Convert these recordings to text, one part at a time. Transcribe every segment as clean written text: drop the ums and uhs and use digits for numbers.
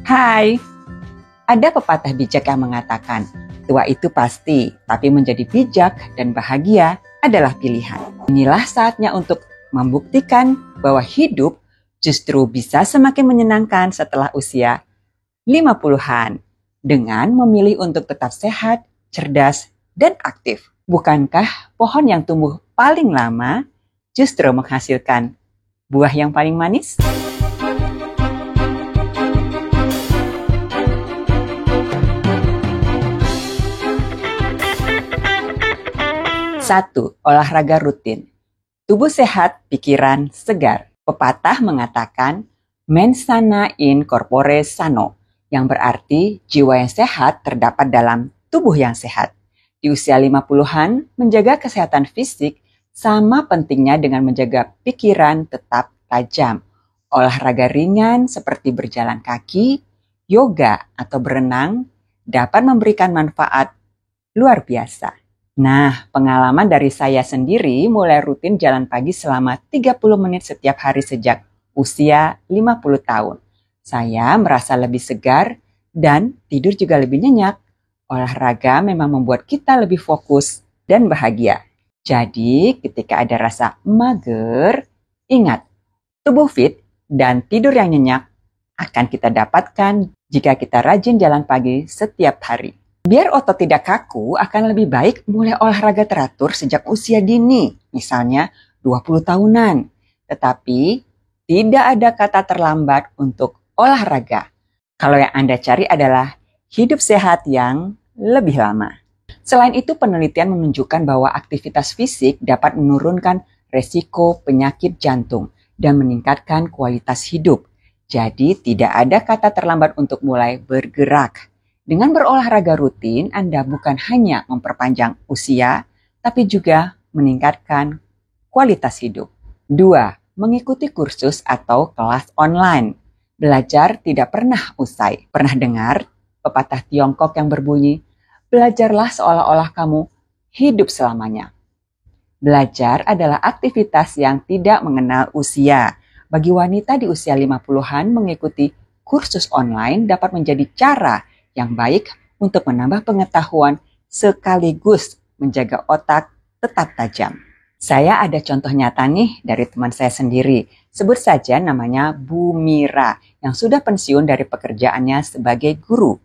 Hai, ada pepatah bijak yang mengatakan, tua itu pasti, tapi menjadi bijak dan bahagia adalah pilihan. Inilah saatnya untuk membuktikan bahwa hidup justru bisa semakin menyenangkan setelah usia 50-an dengan memilih untuk tetap sehat, cerdas, dan aktif. Bukankah pohon yang tumbuh paling lama justru menghasilkan buah yang paling manis? 1. Olahraga rutin. Tubuh sehat, pikiran segar. Pepatah mengatakan, mens sana in corpore sano, yang berarti jiwa yang sehat terdapat dalam tubuh yang sehat. Di usia 50-an, menjaga kesehatan fisik sama pentingnya dengan menjaga pikiran tetap tajam. Olahraga ringan seperti berjalan kaki, yoga, atau berenang dapat memberikan manfaat luar biasa. Nah, pengalaman dari saya sendiri mulai rutin jalan pagi selama 30 menit setiap hari sejak usia 50 tahun. Saya merasa lebih segar dan tidur juga lebih nyenyak. Olahraga memang membuat kita lebih fokus dan bahagia. Jadi, ketika ada rasa mager, ingat, tubuh fit dan tidur yang nyenyak akan kita dapatkan jika kita rajin jalan pagi setiap hari. Biar otot tidak kaku, akan lebih baik mulai olahraga teratur sejak usia dini, misalnya 20 tahunan. Tetapi, tidak ada kata terlambat untuk olahraga. Kalau yang Anda cari adalah hidup sehat yang lebih lama. Selain itu, penelitian menunjukkan bahwa aktivitas fisik dapat menurunkan resiko penyakit jantung dan meningkatkan kualitas hidup. Jadi, tidak ada kata terlambat untuk mulai bergerak. Dengan berolahraga rutin, Anda bukan hanya memperpanjang usia, tapi juga meningkatkan kualitas hidup. 2. Mengikuti kursus atau kelas online. Belajar tidak pernah usai. Pernah dengar pepatah Tiongkok yang berbunyi, belajarlah seolah-olah kamu hidup selamanya. Belajar adalah aktivitas yang tidak mengenal usia. Bagi wanita di usia 50-an, mengikuti kursus online dapat menjadi cara yang baik untuk menambah pengetahuan sekaligus menjaga otak tetap tajam. Saya ada contoh nyata nih dari teman saya sendiri. Sebut saja namanya Bu Mira yang sudah pensiun dari pekerjaannya sebagai guru.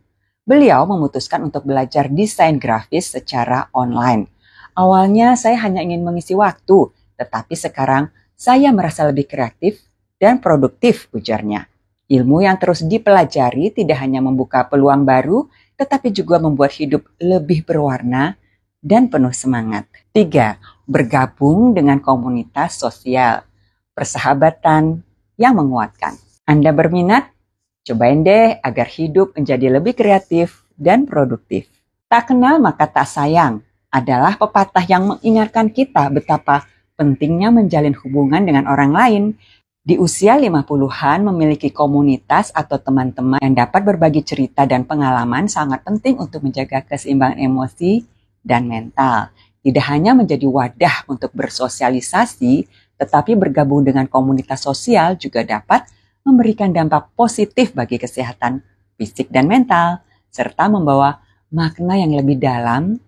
Beliau memutuskan untuk belajar desain grafis secara online. Awalnya saya hanya ingin mengisi waktu, tetapi sekarang saya merasa lebih kreatif dan produktif, ujarnya. Ilmu yang terus dipelajari tidak hanya membuka peluang baru, tetapi juga membuat hidup lebih berwarna dan penuh semangat. 3. Bergabung dengan komunitas sosial. Persahabatan yang menguatkan. Anda berminat? Cobain deh agar hidup menjadi lebih kreatif dan produktif. Tak kenal maka tak sayang adalah pepatah yang mengingatkan kita betapa pentingnya menjalin hubungan dengan orang lain. Di usia 50-an, memiliki komunitas atau teman-teman yang dapat berbagi cerita dan pengalaman sangat penting untuk menjaga keseimbangan emosi dan mental. Tidak hanya menjadi wadah untuk bersosialisasi, tetapi bergabung dengan komunitas sosial juga dapat memberikan dampak positif bagi kesehatan fisik dan mental, serta membawa makna yang lebih dalam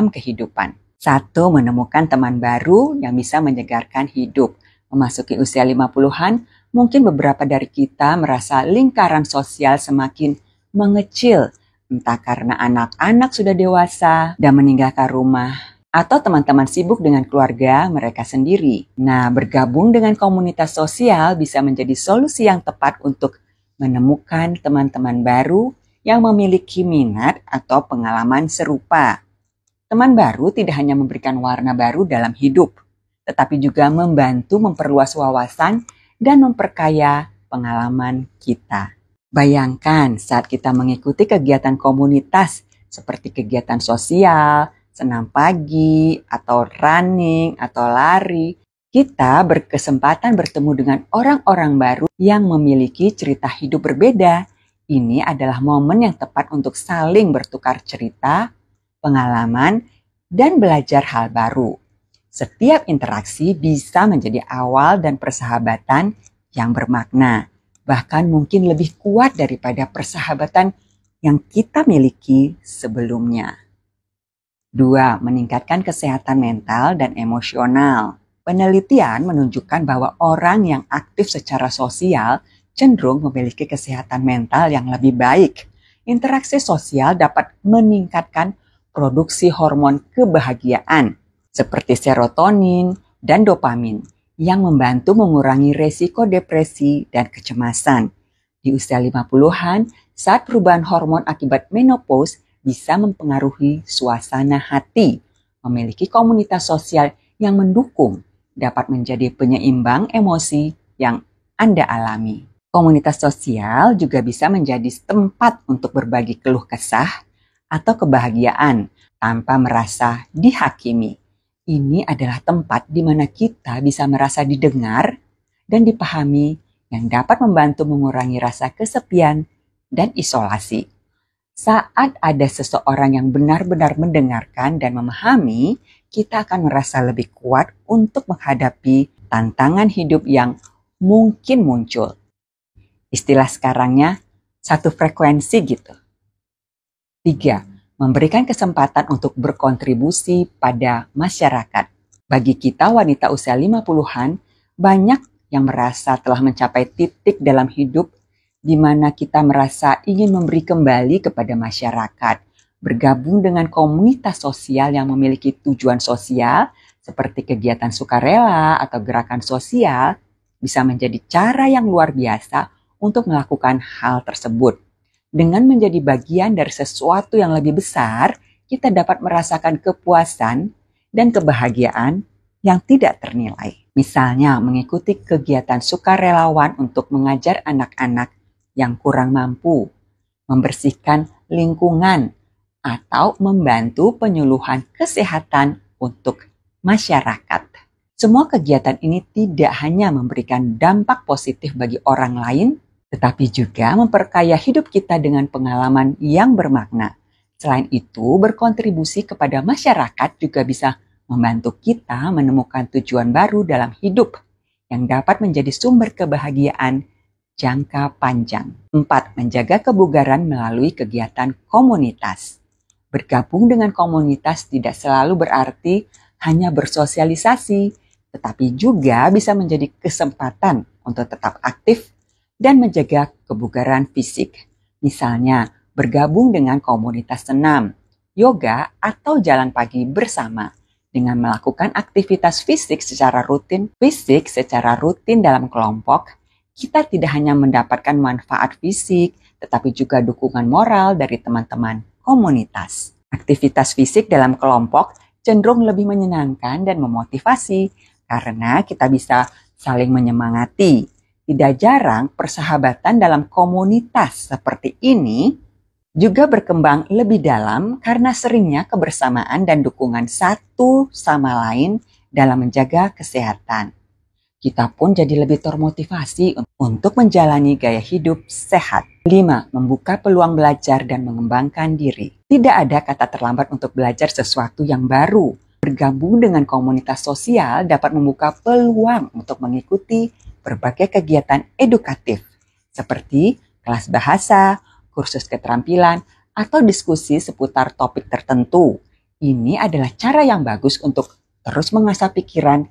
kehidupan. 1. Menemukan teman baru yang bisa menyegarkan hidup. Memasuki usia 50-an, mungkin beberapa dari kita merasa lingkaran sosial semakin mengecil, entah karena anak-anak sudah dewasa dan meninggalkan rumah, atau teman-teman sibuk dengan keluarga mereka sendiri. Nah, bergabung dengan komunitas sosial bisa menjadi solusi yang tepat untuk menemukan teman-teman baru yang memiliki minat atau pengalaman serupa. Teman baru tidak hanya memberikan warna baru dalam hidup, tetapi juga membantu memperluas wawasan dan memperkaya pengalaman kita. Bayangkan saat kita mengikuti kegiatan komunitas seperti kegiatan sosial, senam pagi, atau running, atau lari, kita berkesempatan bertemu dengan orang-orang baru yang memiliki cerita hidup berbeda. Ini adalah momen yang tepat untuk saling bertukar cerita, pengalaman, dan belajar hal baru. Setiap interaksi bisa menjadi awal dan persahabatan yang bermakna. bahkan mungkin lebih kuat daripada persahabatan yang kita miliki sebelumnya. 2. Meningkatkan kesehatan mental dan emosional. Penelitian menunjukkan bahwa orang yang aktif secara sosial cenderung memiliki kesehatan mental yang lebih baik. Interaksi sosial dapat meningkatkan produksi hormon kebahagiaan seperti serotonin dan dopamin yang membantu mengurangi resiko depresi dan kecemasan. Di usia 50-an, saat perubahan hormon akibat menopause bisa mempengaruhi suasana hati. Memiliki komunitas sosial yang mendukung dapat menjadi penyeimbang emosi yang Anda alami. Komunitas sosial juga bisa menjadi tempat untuk berbagi keluh kesah atau kebahagiaan tanpa merasa dihakimi. Ini adalah tempat di mana kita bisa merasa didengar dan dipahami yang dapat membantu mengurangi rasa kesepian dan isolasi. Saat ada seseorang yang benar-benar mendengarkan dan memahami, kita akan merasa lebih kuat untuk menghadapi tantangan hidup yang mungkin muncul. Istilah sekarangnya, satu frekuensi gitu. 3. Memberikan kesempatan untuk berkontribusi pada masyarakat. Bagi kita wanita usia 50-an, banyak yang merasa telah mencapai titik dalam hidup di mana kita merasa ingin memberi kembali kepada masyarakat, bergabung dengan komunitas sosial yang memiliki tujuan sosial seperti kegiatan sukarela atau gerakan sosial, bisa menjadi cara yang luar biasa untuk melakukan hal tersebut. Dengan menjadi bagian dari sesuatu yang lebih besar, kita dapat merasakan kepuasan dan kebahagiaan yang tidak ternilai. Misalnya, mengikuti kegiatan sukarelawan untuk mengajar anak-anak yang kurang mampu, membersihkan lingkungan, atau membantu penyuluhan kesehatan untuk masyarakat. Semua kegiatan ini tidak hanya memberikan dampak positif bagi orang lain, tetapi juga memperkaya hidup kita dengan pengalaman yang bermakna. Selain itu, berkontribusi kepada masyarakat juga bisa membantu kita menemukan tujuan baru dalam hidup yang dapat menjadi sumber kebahagiaan jangka panjang. 4. Menjaga kebugaran melalui kegiatan komunitas. Bergabung dengan komunitas tidak selalu berarti hanya bersosialisasi, tetapi juga bisa menjadi kesempatan untuk tetap aktif dan menjaga kebugaran fisik. Misalnya, bergabung dengan komunitas senam, yoga, atau jalan pagi bersama. Dengan melakukan aktivitas fisik secara rutin dalam kelompok, kita tidak hanya mendapatkan manfaat fisik, tetapi juga dukungan moral dari teman-teman komunitas. Aktivitas fisik dalam kelompok cenderung lebih menyenangkan dan memotivasi karena kita bisa saling menyemangati. Tidak jarang persahabatan dalam komunitas seperti ini juga berkembang lebih dalam karena seringnya kebersamaan dan dukungan satu sama lain dalam menjaga kesehatan. Kita pun jadi lebih termotivasi untuk menjalani gaya hidup sehat. 5. Membuka peluang belajar dan mengembangkan diri. Tidak ada kata terlambat untuk belajar sesuatu yang baru. Bergabung dengan komunitas sosial dapat membuka peluang untuk mengikuti berbagai kegiatan edukatif seperti kelas bahasa, kursus keterampilan, atau diskusi seputar topik tertentu. Ini adalah cara yang bagus untuk terus mengasah pikiran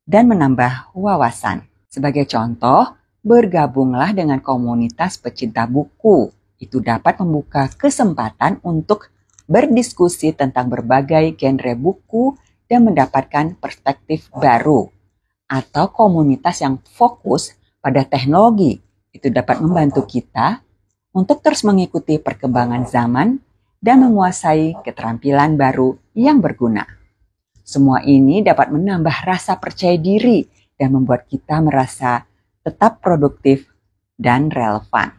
dan menambah wawasan. Sebagai contoh, bergabunglah dengan komunitas pecinta buku. Itu dapat membuka kesempatan untuk berdiskusi tentang berbagai genre buku dan mendapatkan perspektif baru. Atau komunitas yang fokus pada teknologi, itu dapat membantu kita untuk terus mengikuti perkembangan zaman dan menguasai keterampilan baru yang berguna. Semua ini dapat menambah rasa percaya diri dan membuat kita merasa tetap produktif dan relevan.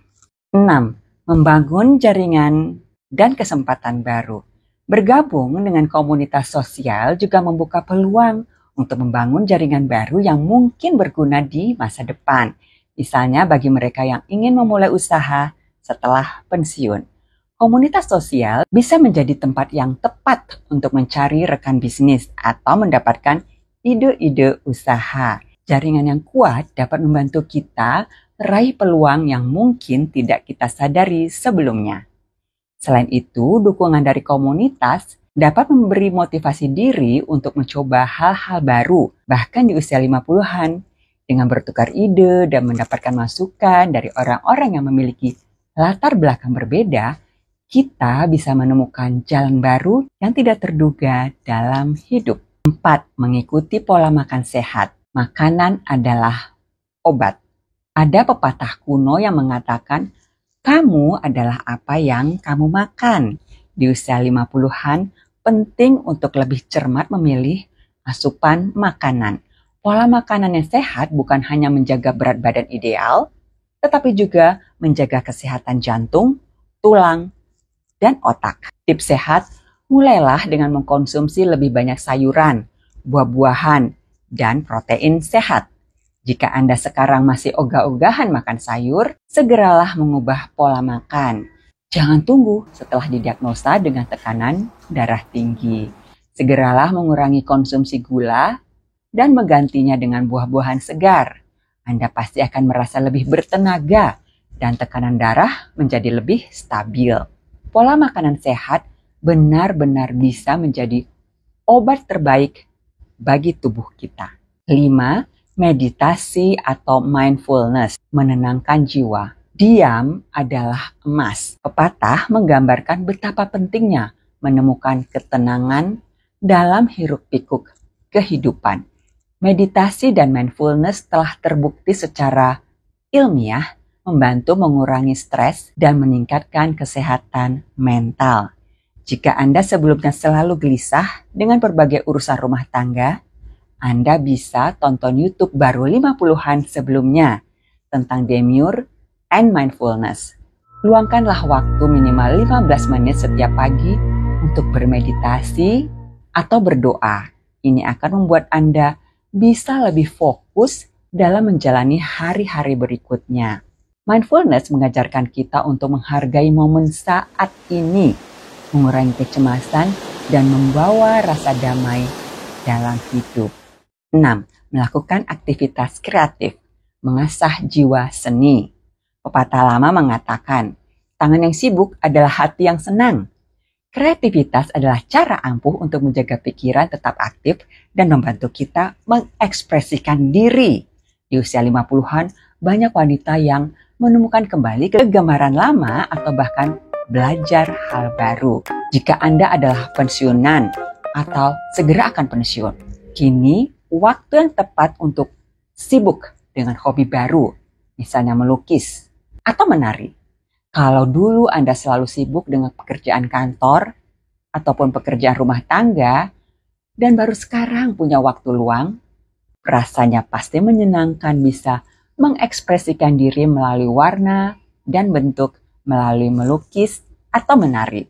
6. Membangun jaringan dan kesempatan baru. Bergabung dengan komunitas sosial juga membuka peluang untuk membangun jaringan baru yang mungkin berguna di masa depan. Misalnya bagi mereka yang ingin memulai usaha setelah pensiun. Komunitas sosial bisa menjadi tempat yang tepat untuk mencari rekan bisnis atau mendapatkan ide-ide usaha. Jaringan yang kuat dapat membantu kita raih peluang yang mungkin tidak kita sadari sebelumnya. Selain itu, dukungan dari komunitas dapat memberi motivasi diri untuk mencoba hal-hal baru, bahkan di usia 50-an, dengan bertukar ide dan mendapatkan masukan dari orang-orang yang memiliki latar belakang berbeda, kita bisa menemukan jalan baru yang tidak terduga dalam hidup. 4. Mengikuti pola makan sehat. Makanan adalah obat. Ada pepatah kuno yang mengatakan, kamu adalah apa yang kamu makan. Di usia 50-an, penting untuk lebih cermat memilih asupan makanan. Pola makanan yang sehat bukan hanya menjaga berat badan ideal, tetapi juga menjaga kesehatan jantung, tulang, dan otak. Tips sehat, mulailah dengan mengkonsumsi lebih banyak sayuran, buah-buahan, dan protein sehat. Jika Anda sekarang masih ogah-ogahan makan sayur, segeralah mengubah pola makan. Jangan tunggu setelah didiagnosa dengan tekanan darah tinggi. Segeralah mengurangi konsumsi gula dan menggantinya dengan buah-buahan segar. Anda pasti akan merasa lebih bertenaga dan tekanan darah menjadi lebih stabil. Pola makanan sehat benar-benar bisa menjadi obat terbaik bagi tubuh kita. 5. Meditasi atau mindfulness, menenangkan jiwa. Diam adalah emas. Pepatah menggambarkan betapa pentingnya menemukan ketenangan dalam hiruk-pikuk kehidupan. Meditasi dan mindfulness telah terbukti secara ilmiah membantu mengurangi stres dan meningkatkan kesehatan mental. Jika Anda sebelumnya selalu gelisah dengan berbagai urusan rumah tangga, Anda bisa tonton YouTube baru 50-an sebelumnya tentang demure and mindfulness. Luangkanlah waktu minimal 15 menit setiap pagi untuk bermeditasi atau berdoa. Ini akan membuat Anda bisa lebih fokus dalam menjalani hari-hari berikutnya. Mindfulness mengajarkan kita untuk menghargai momen saat ini, mengurangi kecemasan, dan membawa rasa damai dalam hidup. 6. Melakukan aktivitas kreatif, mengasah jiwa seni. Pepatah lama mengatakan, tangan yang sibuk adalah hati yang senang. Kreativitas adalah cara ampuh untuk menjaga pikiran tetap aktif dan membantu kita mengekspresikan diri. Di usia 50-an, banyak wanita yang menemukan kembali kegemaran lama atau bahkan belajar hal baru. Jika Anda adalah pensiunan atau segera akan pensiun, kini waktu yang tepat untuk sibuk dengan hobi baru, misalnya melukis atau menari. Kalau dulu Anda selalu sibuk dengan pekerjaan kantor ataupun pekerjaan rumah tangga dan baru sekarang punya waktu luang, rasanya pasti menyenangkan bisa mengekspresikan diri melalui warna dan bentuk, melalui melukis atau menari.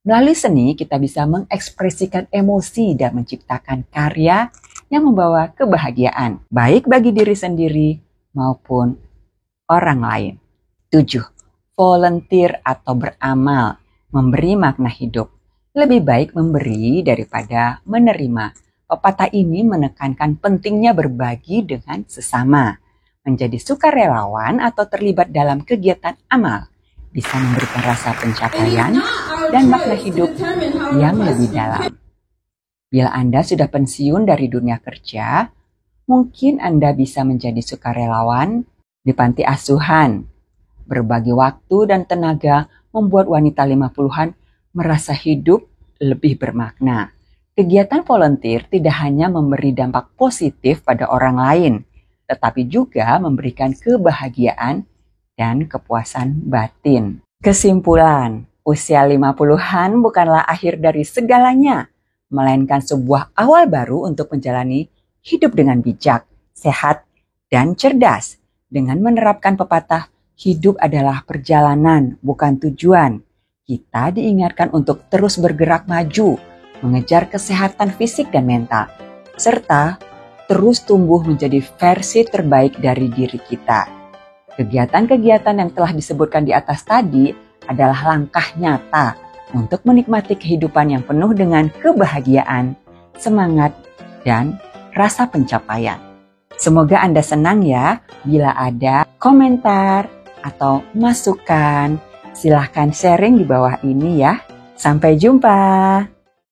Melalui seni kita bisa mengekspresikan emosi dan menciptakan karya yang membawa kebahagiaan, baik bagi diri sendiri maupun orang lain. 7. Volunteer atau beramal, memberi makna hidup. Lebih baik memberi daripada menerima. Pepatah ini menekankan pentingnya berbagi dengan sesama. Menjadi sukarelawan atau terlibat dalam kegiatan amal bisa memberikan rasa pencapaian dan makna hidup yang lebih dalam. Bila Anda sudah pensiun dari dunia kerja, mungkin Anda bisa menjadi sukarelawan di panti asuhan. Berbagi waktu dan tenaga membuat wanita 50-an merasa hidup lebih bermakna. Kegiatan volunteer tidak hanya memberi dampak positif pada orang lain, tetapi juga memberikan kebahagiaan dan kepuasan batin. Kesimpulan, usia 50-an bukanlah akhir dari segalanya, melainkan sebuah awal baru untuk menjalani hidup dengan bijak, sehat, dan cerdas. Dengan menerapkan pepatah, hidup adalah perjalanan, bukan tujuan. Kita diingatkan untuk terus bergerak maju, mengejar kesehatan fisik dan mental, serta terus tumbuh menjadi versi terbaik dari diri kita. Kegiatan-kegiatan yang telah disebutkan di atas tadi adalah langkah nyata untuk menikmati kehidupan yang penuh dengan kebahagiaan, semangat, dan rasa pencapaian. Semoga Anda senang ya. Bila ada komentar atau masukan, silahkan sharing di bawah ini ya. Sampai jumpa.